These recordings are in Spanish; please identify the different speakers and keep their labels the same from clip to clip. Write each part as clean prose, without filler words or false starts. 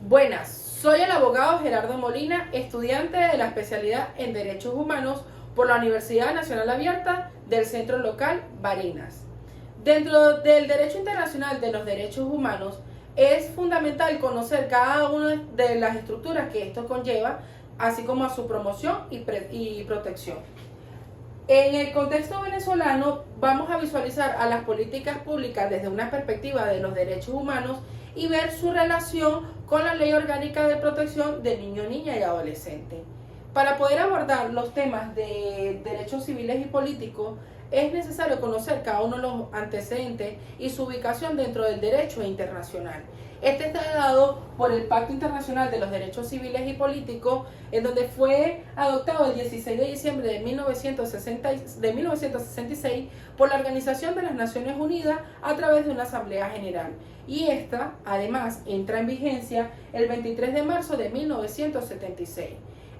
Speaker 1: Buenas, soy el abogado Gerardo Molina, estudiante de la especialidad en Derechos Humanos por la Universidad Nacional Abierta del Centro Local Barinas. Dentro del derecho internacional de los derechos humanos, es fundamental conocer cada una de las estructuras que esto conlleva, así como a su promoción y protección. En el contexto venezolano vamos a visualizar a las políticas públicas desde una perspectiva de los derechos humanos y ver su relación con la Ley Orgánica de Protección de Niño, Niña y Adolescente. Para poder abordar los temas de derechos civiles y políticos, es necesario conocer cada uno de los antecedentes y su ubicación dentro del derecho internacional. Este está dado por el Pacto Internacional de los Derechos Civiles y Políticos, en donde fue adoptado el 16 de diciembre de 1966 por la Organización de las Naciones Unidas a través de una Asamblea General. Y esta, además, entra en vigencia el 23 de marzo de 1976.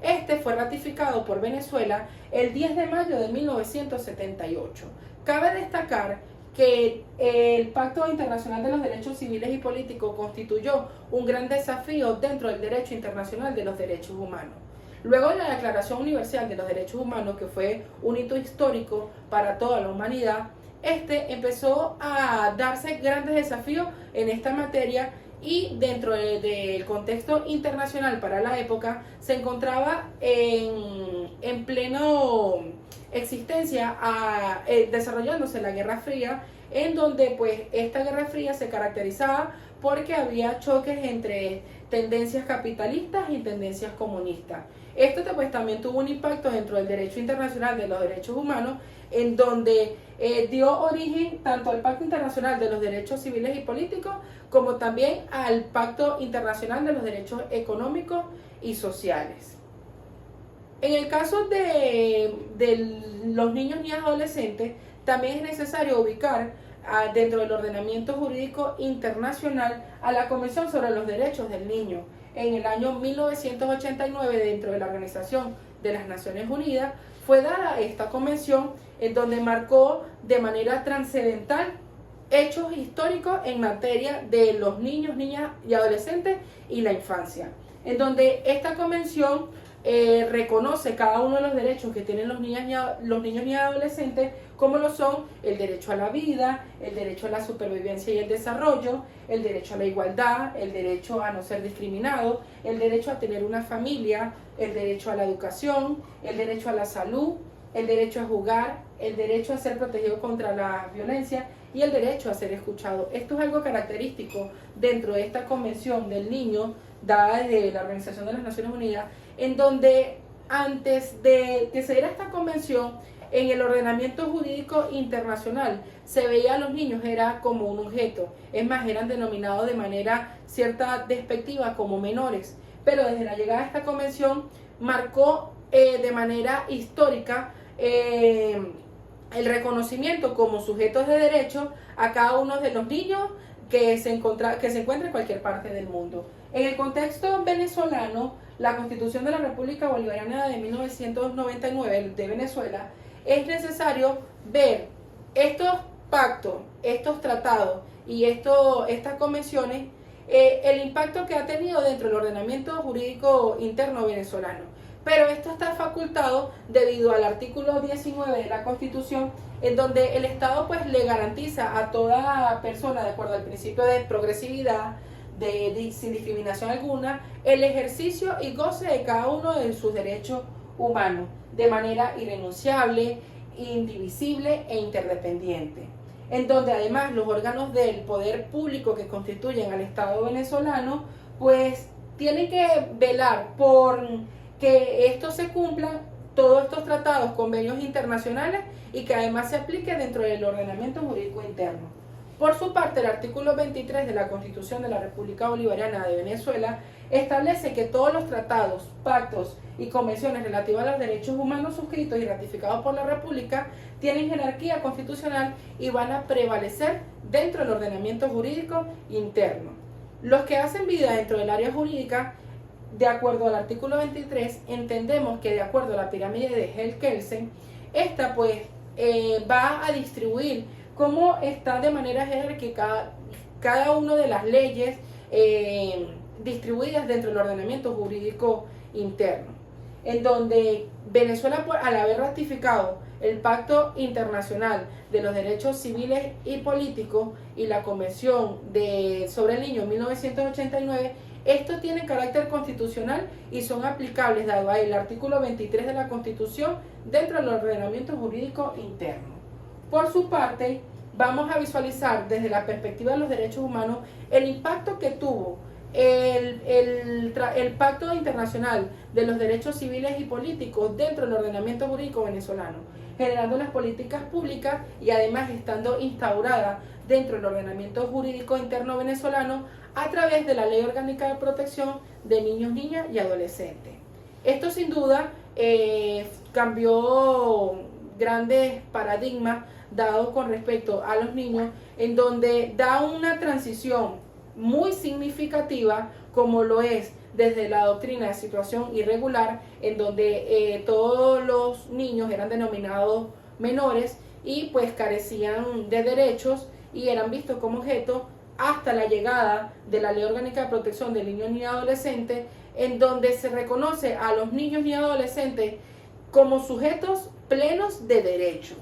Speaker 1: Este fue ratificado por Venezuela el 10 de mayo de 1978. Cabe destacar que el Pacto Internacional de los Derechos Civiles y Políticos constituyó un gran desafío dentro del derecho internacional de los derechos humanos. Luego de la Declaración Universal de los Derechos Humanos, que fue un hito histórico para toda la humanidad, este empezó a darse grandes desafíos en esta materia y dentro del contexto internacional para la época se encontraba en pleno existencia desarrollándose la Guerra Fría, en donde pues esta Guerra Fría se caracterizaba porque había choques entre tendencias capitalistas y tendencias comunistas. Esto pues también tuvo un impacto dentro del derecho internacional de los derechos humanos, en donde dio origen tanto al Pacto Internacional de los Derechos Civiles y Políticos como también al Pacto Internacional de los Derechos Económicos y Sociales. En el caso de los niños y adolescentes, también es necesario ubicar dentro del ordenamiento jurídico internacional a la Convención sobre los Derechos del Niño. En el año 1989, dentro de la Organización de las Naciones Unidas, fue dada esta convención en donde marcó de manera trascendental hechos históricos en materia de los niños, niñas y adolescentes y la infancia, en donde esta convención reconoce cada uno de los derechos que tienen los niños y adolescentes, como lo son el derecho a la vida, el derecho a la supervivencia y el desarrollo, el derecho a la igualdad, el derecho a no ser discriminado, el derecho a tener una familia, el derecho a la educación, el derecho a la salud, el derecho a jugar, el derecho a ser protegido contra la violencia y el derecho a ser escuchado. Esto es algo característico dentro de esta Convención del Niño, dada desde la Organización de las Naciones Unidas, en donde antes de que se diera esta convención, en el ordenamiento jurídico internacional se veía a los niños era como un objeto, es más, eran denominados de manera cierta despectiva como menores, pero desde la llegada de esta convención marcó de manera histórica el reconocimiento como sujetos de derecho a cada uno de los niños que se encuentra en cualquier parte del mundo. En el contexto venezolano, la Constitución de la República Bolivariana de 1999 de Venezuela, es necesario ver estos pactos, estos tratados y estas convenciones, el impacto que ha tenido dentro del ordenamiento jurídico interno venezolano. Pero esto está facultado debido al artículo 19 de la Constitución, en donde el Estado pues le garantiza a toda persona, de acuerdo al principio de progresividad, sin discriminación alguna, el ejercicio y goce de cada uno de sus derechos humanos de manera irrenunciable, indivisible e interdependiente, en donde además los órganos del poder público que constituyen al Estado venezolano pues tienen que velar por que esto se cumpla, todos estos tratados, convenios internacionales, y que además se aplique dentro del ordenamiento jurídico interno. Por su parte, el artículo 23 de la Constitución de la República Bolivariana de Venezuela establece que todos los tratados, pactos y convenciones relativas a los derechos humanos suscritos y ratificados por la República tienen jerarquía constitucional y van a prevalecer dentro del ordenamiento jurídico interno. Los que hacen vida dentro del área jurídica, de acuerdo al artículo 23, entendemos que de acuerdo a la pirámide de Hell-Kelsen, esta pues va a distribuir cómo está de manera jerárquica cada una de las leyes distribuidas dentro del ordenamiento jurídico interno, en donde Venezuela, al haber ratificado el Pacto Internacional de los Derechos Civiles y Políticos y la Convención sobre el Niño en 1989, estos tienen carácter constitucional y son aplicables, dado el artículo 23 de la Constitución, dentro del ordenamiento jurídico interno. Por su parte, vamos a visualizar desde la perspectiva de los derechos humanos el impacto que tuvo el Pacto Internacional de los Derechos Civiles y Políticos dentro del ordenamiento jurídico venezolano, generando las políticas públicas y además estando instaurada dentro del ordenamiento jurídico interno venezolano a través de la Ley Orgánica de Protección de Niños, Niñas y Adolescentes. Esto sin duda cambió grandes paradigmas dados con respecto a los niños, en donde da una transición muy significativa, como lo es desde la doctrina de situación irregular, en donde todos los niños eran denominados menores y pues carecían de derechos y eran vistos como objetos, hasta la llegada de la Ley Orgánica de Protección de Niños y Adolescentes, en donde se reconoce a los niños y adolescentes como sujetos plenos de derecho.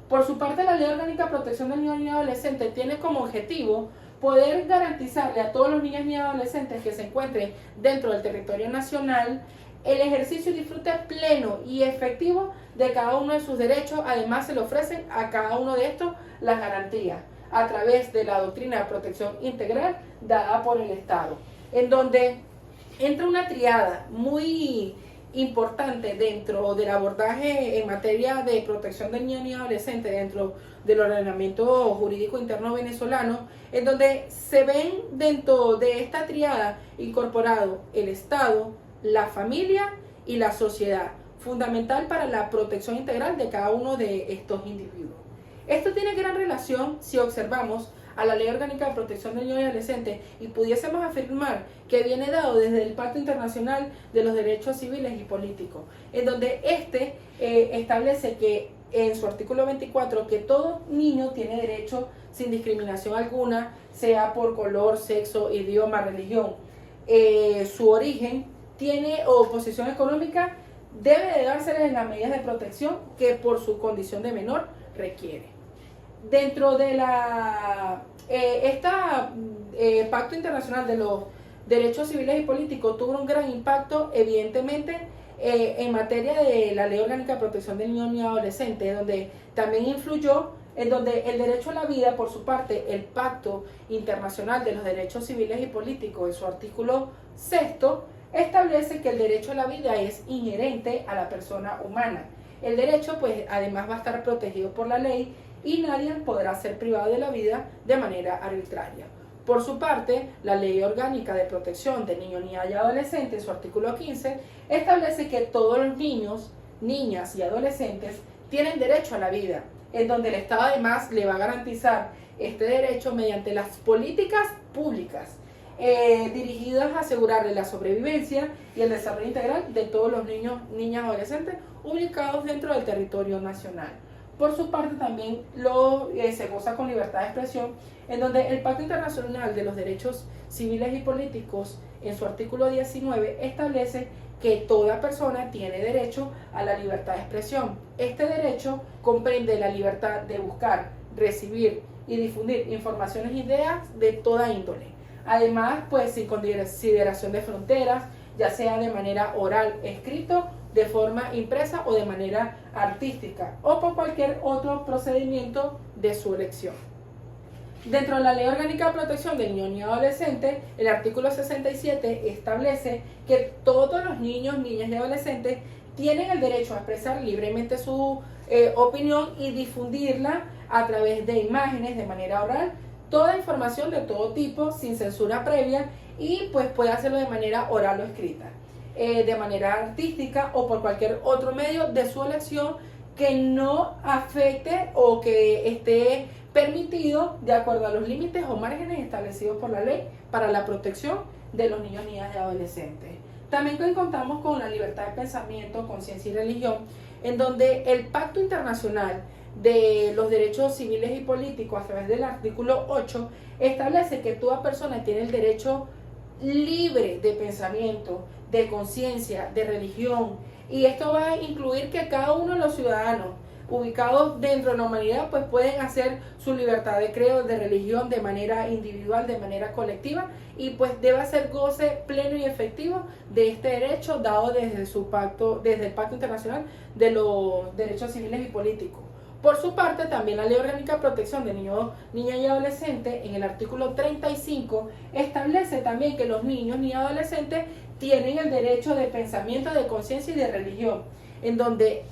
Speaker 1: Por su parte, la Ley Orgánica de Protección de Niños y Adolescentes tiene como objetivo poder garantizarle a todos los niños y adolescentes que se encuentren dentro del territorio nacional el ejercicio y disfrute pleno y efectivo de cada uno de sus derechos. Además, se le ofrecen a cada uno de estos las garantías a través de la doctrina de protección integral dada por el Estado, en donde entra una triada muy importante dentro del abordaje en materia de protección del niño y adolescente dentro del ordenamiento jurídico interno venezolano, en donde se ven dentro de esta triada incorporado el Estado, la familia y la sociedad, fundamental para la protección integral de cada uno de estos individuos. Esto tiene gran relación si observamos a la Ley Orgánica de Protección del Niño y Adolescente y pudiésemos afirmar que viene dado desde el Pacto Internacional de los Derechos Civiles y Políticos, en donde establece que en su artículo 24 que todo niño tiene derecho sin discriminación alguna, sea por color, sexo, idioma, religión, su origen, tiene o posición económica, debe de dársele en las medidas de protección que por su condición de menor requiere. Dentro de Pacto Internacional de los Derechos Civiles y Políticos tuvo un gran impacto, evidentemente, en materia de la Ley Orgánica de Protección del Niño y Adolescente, donde también influyó, en donde el derecho a la vida, por su parte, el Pacto Internacional de los Derechos Civiles y Políticos, en su artículo 6, establece que el derecho a la vida es inherente a la persona humana. El derecho, pues, además va a estar protegido por la ley y nadie podrá ser privado de la vida de manera arbitraria. Por su parte, la Ley Orgánica de Protección de Niños, Niñas y Adolescentes, en su artículo 15, establece que todos los niños, niñas y adolescentes tienen derecho a la vida, en donde el Estado además le va a garantizar este derecho mediante las políticas públicas dirigidas a asegurarle la sobrevivencia y el desarrollo integral de todos los niños, niñas y adolescentes ubicados dentro del territorio nacional. Por su parte, también se goza con libertad de expresión, en donde el Pacto Internacional de los Derechos Civiles y Políticos, en su artículo 19, establece que toda persona tiene derecho a la libertad de expresión. Este derecho comprende la libertad de buscar, recibir y difundir informaciones e ideas de toda índole. Además, pues sin consideración de fronteras, ya sea de manera oral, escrito, de forma impresa o de manera artística, o por cualquier otro procedimiento de su elección. Dentro de la Ley Orgánica de Protección del Niño y Adolescente, el artículo 67 establece que todos los niños, niñas y adolescentes tienen el derecho a expresar libremente su opinión y difundirla a través de imágenes, de manera oral, toda información de todo tipo, sin censura previa, y pues puede hacerlo de manera oral o escrita, de manera artística o por cualquier otro medio de su elección que no afecte o que esté permitido de acuerdo a los límites o márgenes establecidos por la ley para la protección de los niños, niñas y adolescentes. También contamos con la libertad de pensamiento, conciencia y religión, en donde el Pacto Internacional de los Derechos Civiles y Políticos, a través del artículo 8, establece que toda persona tiene el derecho libre de pensamiento, de conciencia, de religión. Y esto va a incluir que cada uno de los ciudadanos ubicados dentro de la humanidad pues pueden hacer su libertad de credo, de religión, de manera individual, de manera colectiva, y pues debe ser goce pleno y efectivo de este derecho dado desde el Pacto Internacional de los Derechos Civiles y Políticos. Por su parte, también la Ley Orgánica de Protección de Niños, Niñas y Adolescentes, en el artículo 35, establece también que los niños y adolescentes tienen el derecho de pensamiento, de conciencia y de religión, en donde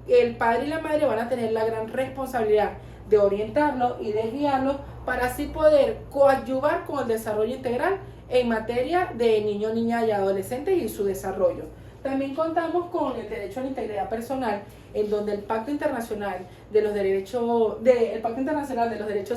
Speaker 1: el padre y la madre van a tener la gran responsabilidad de orientarlos y de guiarlos para así poder coadyuvar con el desarrollo integral en materia de niños, niñas y adolescentes y su desarrollo. También contamos con el derecho a la integridad personal, en donde el Pacto Internacional de los Derechos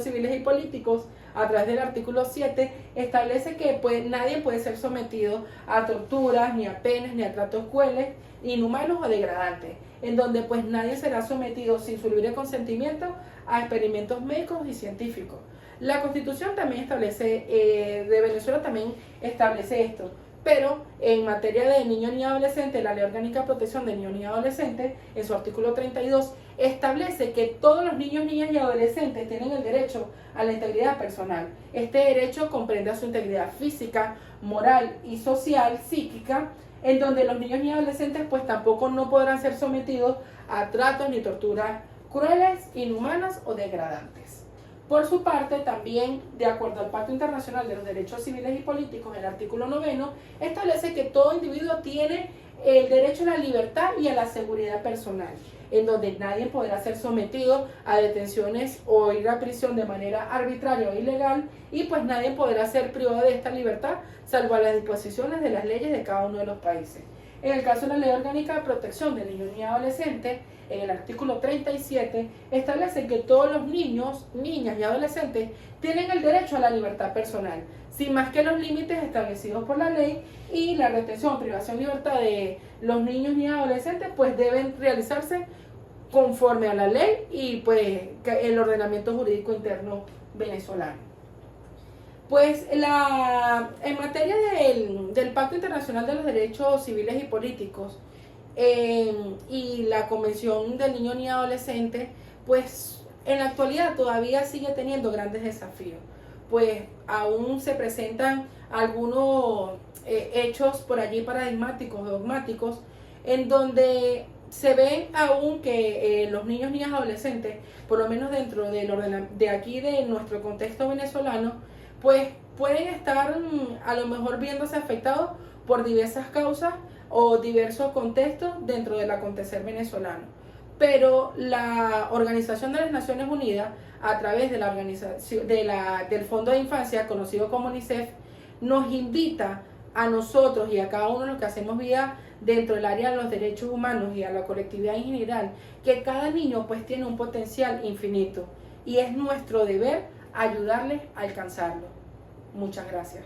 Speaker 1: Civiles y Políticos, a través del artículo 7, establece que nadie puede ser sometido a torturas, ni a penas, ni a tratos crueles, inhumanos o degradantes, en donde pues nadie será sometido sin su libre consentimiento a experimentos médicos y científicos. La Constitución también de Venezuela también establece esto. Pero en materia de niños y adolescentes, la Ley Orgánica de Protección de Niños y Adolescentes, en su artículo 32, establece que todos los niños, niñas y adolescentes tienen el derecho a la integridad personal. Este derecho comprende a su integridad física, moral y social, psíquica, en donde los niños y adolescentes pues tampoco no podrán ser sometidos a tratos ni torturas crueles, inhumanas o degradantes. Por su parte, también, de acuerdo al Pacto Internacional de los Derechos Civiles y Políticos, el artículo 9, establece que todo individuo tiene el derecho a la libertad y a la seguridad personal, en donde nadie podrá ser sometido a detenciones o ir a prisión de manera arbitraria o ilegal, y pues nadie podrá ser privado de esta libertad, salvo a las disposiciones de las leyes de cada uno de los países. En el caso de la Ley Orgánica de Protección de Niños y Adolescentes, en el artículo 37, establece que todos los niños, niñas y adolescentes tienen el derecho a la libertad personal, sin más que los límites establecidos por la ley, y la retención o privación de libertad de los niños y adolescentes pues deben realizarse conforme a la ley y pues el ordenamiento jurídico interno venezolano. Pues en materia del Pacto Internacional de los Derechos Civiles y Políticos y la Convención del Niño y Adolescente, pues en la actualidad todavía sigue teniendo grandes desafíos, pues aún se presentan algunos hechos por allí paradigmáticos, dogmáticos, en donde se ve aún que los niños, niñas y adolescentes, por lo menos dentro de aquí de nuestro contexto venezolano, pues pueden estar a lo mejor viéndose afectados por diversas causas o diversos contextos dentro del acontecer venezolano. Pero la Organización de las Naciones Unidas, a través de la organización del Fondo de Infancia, conocido como UNICEF, nos invita a nosotros y a cada uno de los que hacemos vida dentro del área de los derechos humanos y a la colectividad en general, que cada niño pues tiene un potencial infinito y es nuestro deber ayudarles a alcanzarlo. Muchas gracias.